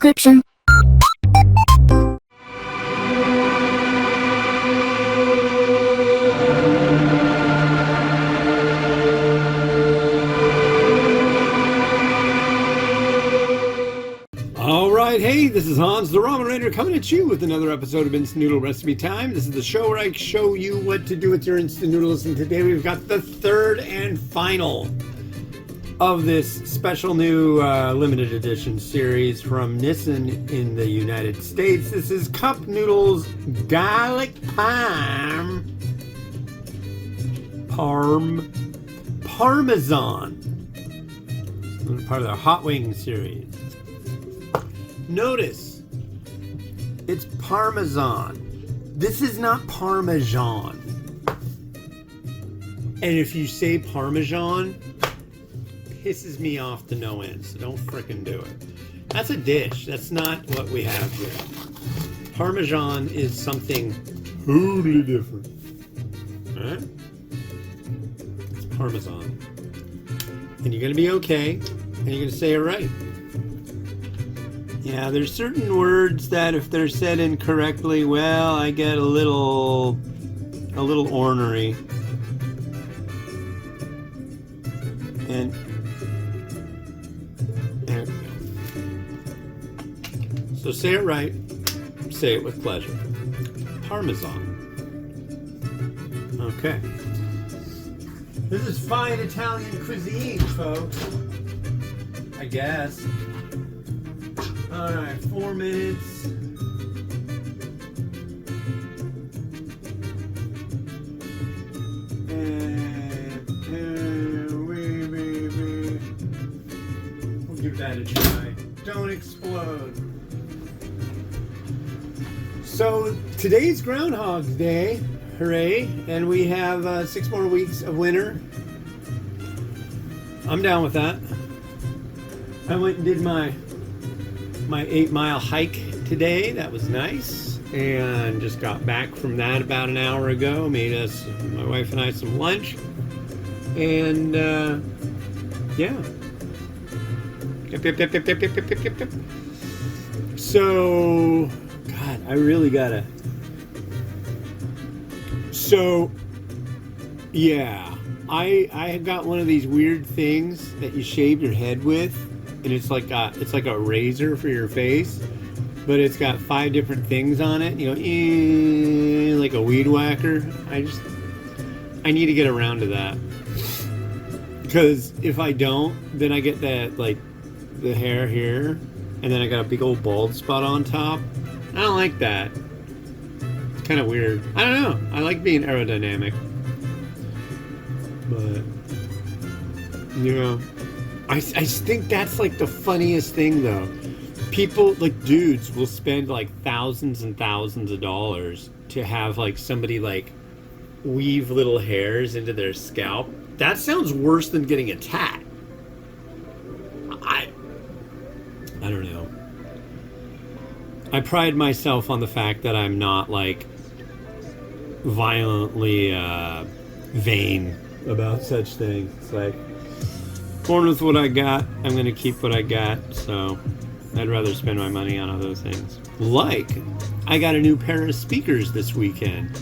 description. Alright, hey, this is Hans the Ramen Ranger coming at you with another episode of Instant Noodle Recipe Time. This is the show where I show you what to do with your instant noodles, and today we've got the third and final of this special new limited edition series from Nissin in the United States. This is Cup Noodles Garlic Parmesan. Part of the Hot Wing series. Notice, it's Parmesan. This is not Parmesan. And if you say Parmesan, pisses me off to no end, so don't frickin' do it. That's a dish. That's not what we have here. Parmesan is something totally different. Alright? It's Parmesan. And you're gonna be okay, and you're gonna say it right. Yeah, there's certain words that if they're said incorrectly, well, I get a little ornery. And there we go. So say it right, say it with pleasure. Parmesan. Okay. This is fine Italian cuisine, folks. I guess. Alright, 4 minutes. We'll give that a try. Don't explode. So, today's Groundhog's Day. Hooray. And we have 6 more weeks of winter. I'm down with that. I went and did my 8-mile hike today. That was nice, and just got back from that about an hour ago. Made my wife and I, some lunch, and yeah. Yep. So, God, I really gotta. So, yeah, I got one of these weird things that you shave your head with. And it's like a razor for your face, but it's got 5 different things on it. You know, like a weed whacker. I need to get around to that, because if I don't, then I get that, like, the hair here, and then I got a big old bald spot on top. I don't like that. It's kind of weird. I don't know. I like being aerodynamic, but you know. I think that's like the funniest thing, though. People, like dudes, will spend like thousands and thousands of dollars to have like somebody like weave little hairs into their scalp. That sounds worse than getting a tat. I don't know. I pride myself on the fact that I'm not like violently vain about such things. It's like, born with what I got, I'm going to keep what I got, so I'd rather spend my money on other things. Like, I got a new pair of speakers this weekend.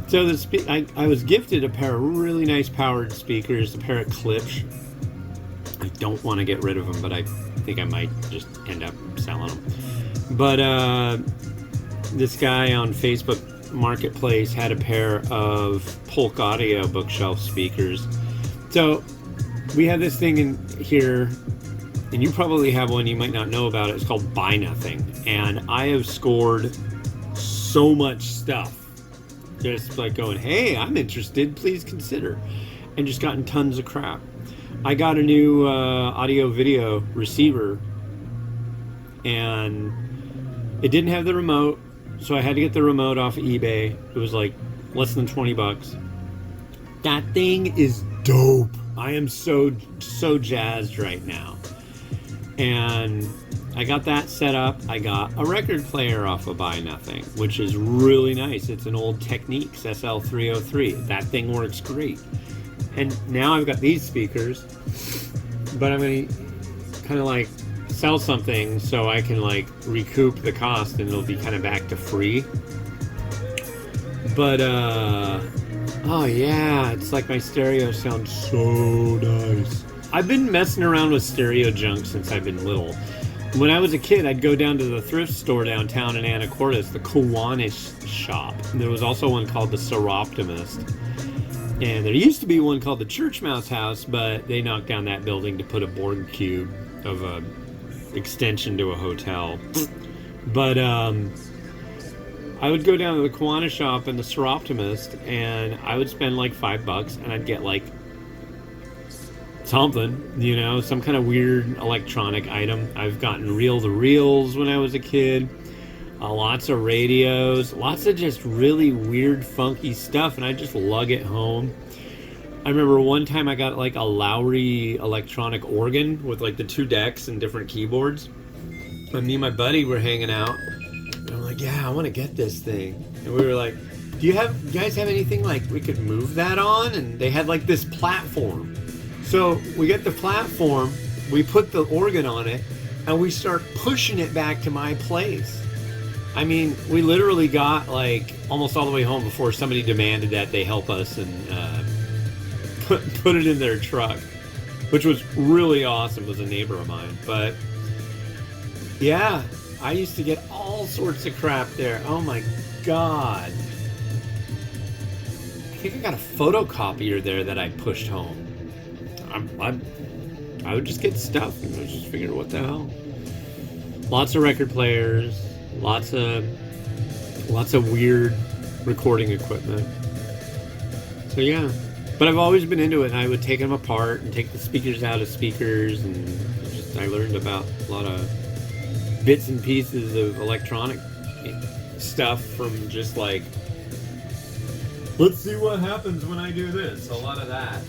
So I was gifted a pair of really nice powered speakers, a pair of clips. I don't want to get rid of them, but I think I might just end up selling them. But this guy on Facebook Marketplace had a pair of Polk Audio bookshelf speakers. So we have this thing in here, and you probably have one you might not know about it. It's called Buy Nothing, and I have scored so much stuff, just like going, hey, I'm interested, please consider, and just gotten tons of crap. I got a new audio video receiver, and it didn't have the remote, so I had to get the remote off of eBay. It was like less than $20. That thing is dope. I am so jazzed right now. And I got that set up. I got a record player off of Buy Nothing, which is really nice. It's an old Technics SL303. That thing works great. And now I've got these speakers, but I'm going to kind of like sell something so I can like recoup the cost and it'll be kind of back to free. But oh yeah, it's like my stereo sounds so nice. I've been messing around with stereo junk since I've been little. When I was a kid, I'd go down to the thrift store downtown in Anacortes, the Kiwanis shop. There was also one called the Seroptimist. And there used to be one called the Church Mouse House, but they knocked down that building to put a board cube of a extension to a hotel. But I would go down to the Kiwanis shop and the Seroptimist, and I would spend like $5, and I'd get like something, you know, some kind of weird electronic item. I've gotten reel-to-reels when I was a kid, lots of radios, lots of just really weird, funky stuff, and I just lug it home. I remember one time I got like a Lowry electronic organ with like the 2 decks and different keyboards. And me and my buddy were hanging out, and I'm like, yeah, I want to get this thing. And we were like, do you guys have anything like we could move that on? And they had like this platform. So we get the platform, we put the organ on it, and we start pushing it back to my place. I mean, we literally got like almost all the way home before somebody demanded that they help us and put it in their truck, which was really awesome. It was a neighbor of mine. But yeah, I used to get all sorts of crap there. Oh my God. I think I got a photocopier there that I pushed home. I would just get stuff and I would just figure what the hell. Lots of record players, lots of weird recording equipment. So yeah, but I've always been into it. And I would take them apart and take the speakers out of speakers, and I learned about a lot of bits and pieces of electronic stuff from just like, let's see what happens when I do this. A lot of that.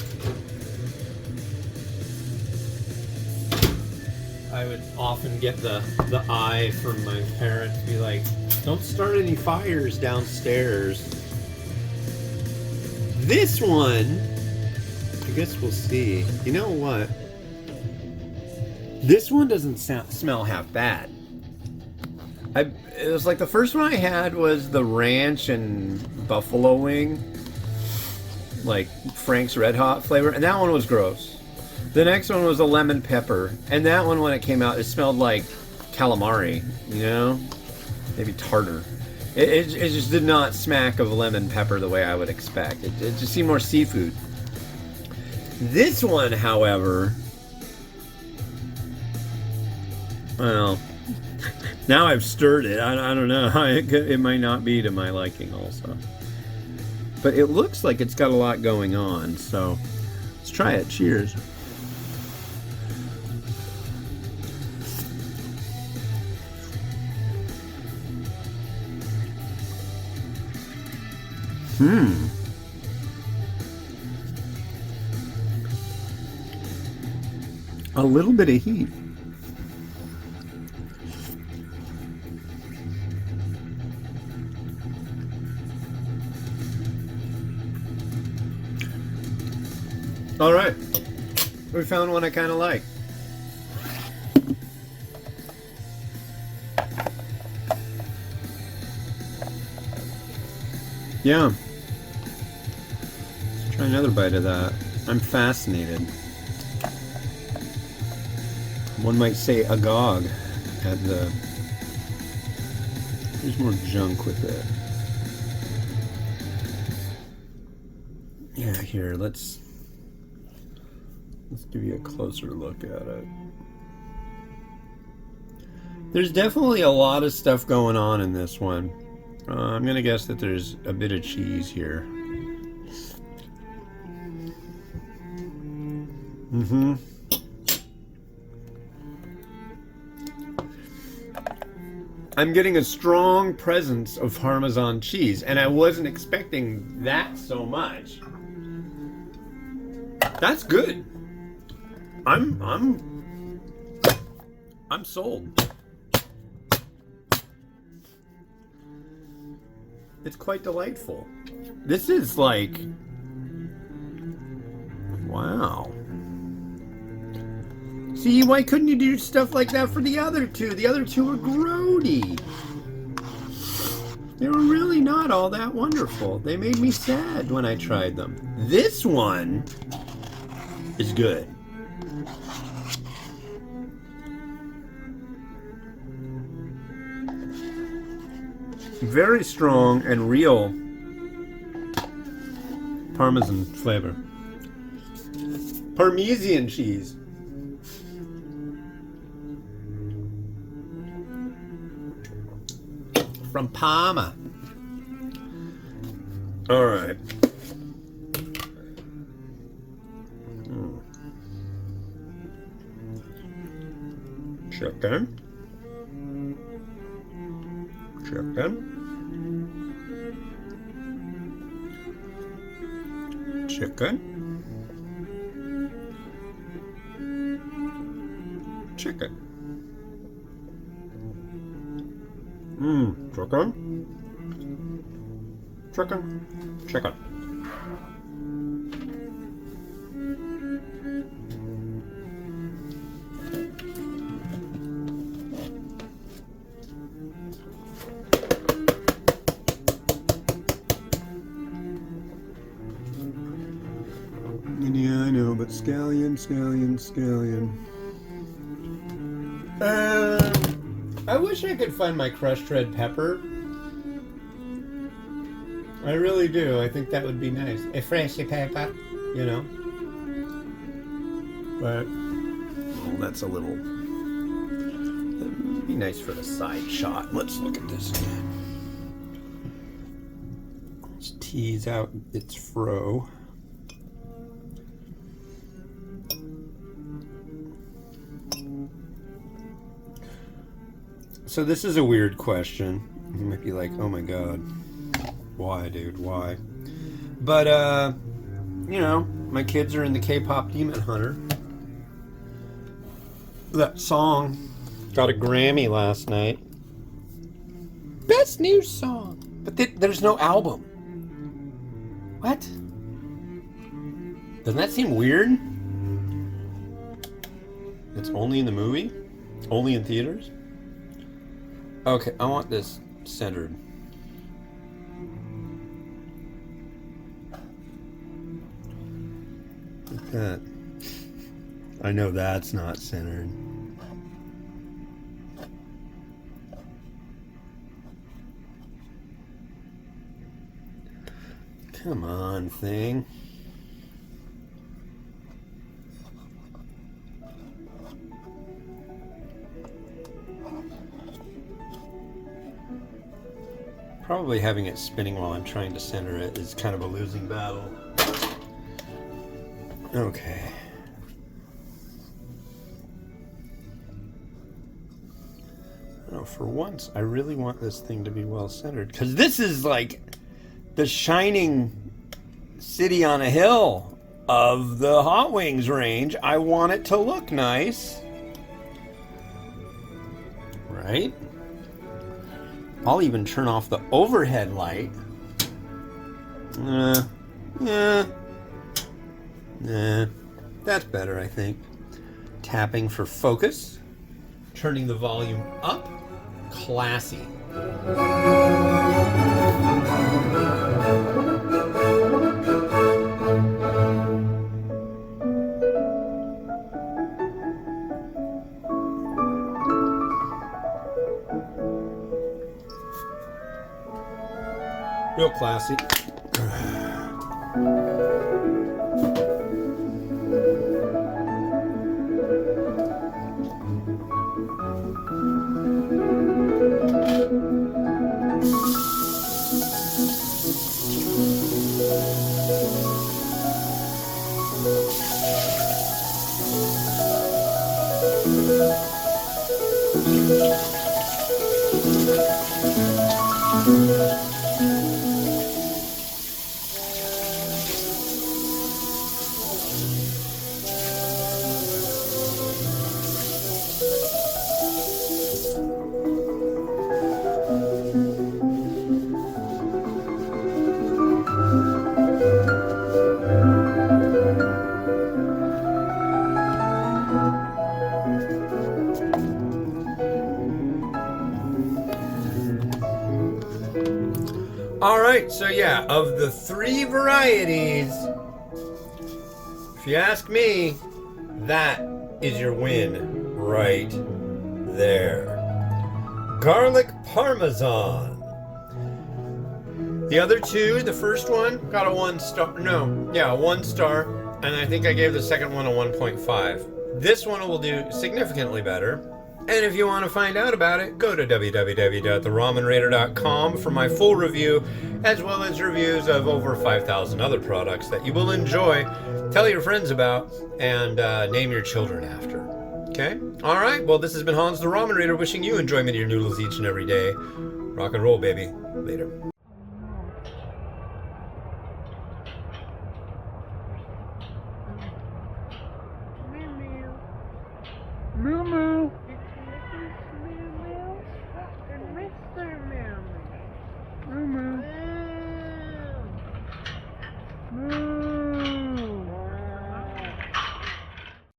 I would often get the eye from my parents, be like, don't start any fires downstairs. This one, I guess we'll see. You know what? This one doesn't smell half bad. It was like the first one I had was the ranch and buffalo wing, like Frank's Red Hot flavor, and that one was gross. The next one was a lemon pepper, and that one, when it came out, it smelled like calamari, you know? Maybe tartar. It just did not smack of lemon pepper the way I would expect. It just seemed more seafood. This one, however, well, now I've stirred it. I don't know. It might not be to my liking also. But it looks like it's got a lot going on, so let's try it. Cheers. A little bit of heat. All right, we found one I kind of like. Yeah. Let's try another bite of that. I'm fascinated. One might say agog at the... There's more junk with it. Yeah, here, let's give you a closer look at it. There's definitely a lot of stuff going on in this one. I'm gonna guess that there's a bit of cheese here. I'm getting a strong presence of Parmesan cheese, and I wasn't expecting that so much. That's good. I'm sold. It's quite delightful. This is like, wow. See, why couldn't you do stuff like that for the other two? The other two were grody. They were really not all that wonderful. They made me sad when I tried them. This one is good. Very strong and real Parmesan flavor. Parmesan cheese. From Parma. All right. Chicken. Chicken. Chicken. Chicken. Chicken. Chicken. Chicken. Yeah, I know, but scallion. I wish I could find my crushed red pepper. I really do. I think that would be nice. A fresh pepper, you know. But that's a little. That'd be nice for the side shot. Let's look at this again. Let's tease out its fro. So this is a weird question. You might be like, oh my god. Why, dude? Why? But, you know, my kids are in the K-pop Demon Hunter. That song got a Grammy last night. Best new song. But there's no album. What? Doesn't that seem weird? It's only in the movie? Only in theaters? Okay, I want this centered. Like that. I know that's not centered. Come on, thing. Probably having it spinning while I'm trying to center it is kind of a losing battle. Okay. Oh, for once, I really want this thing to be well centered. Because this is like the shining city on a hill of the Hot Wings range. I want it to look nice. Right? I'll even turn off the overhead light. That's better, I think. Tapping for focus. Turning the volume up. Classy. Real classy. All right, so yeah, of the 3 varieties, if you ask me, that is your win right there. Garlic Parmesan. The other 2, the first one got a 1 star. No, yeah, a 1 star. And I think I gave the second one a 1.5. This one will do significantly better. And if you want to find out about it, go to www.theramenrater.com for my full review, as well as reviews of over 5,000 other products that you will enjoy, tell your friends about, and name your children after. Okay? Alright, well, this has been Hans the Ramen Raider, wishing you enjoyment of your noodles each and every day. Rock and roll, baby. Later. Moo moo. It's Mrs. Moo Moo and Mr. Moo Moo. Moo moo. Moo.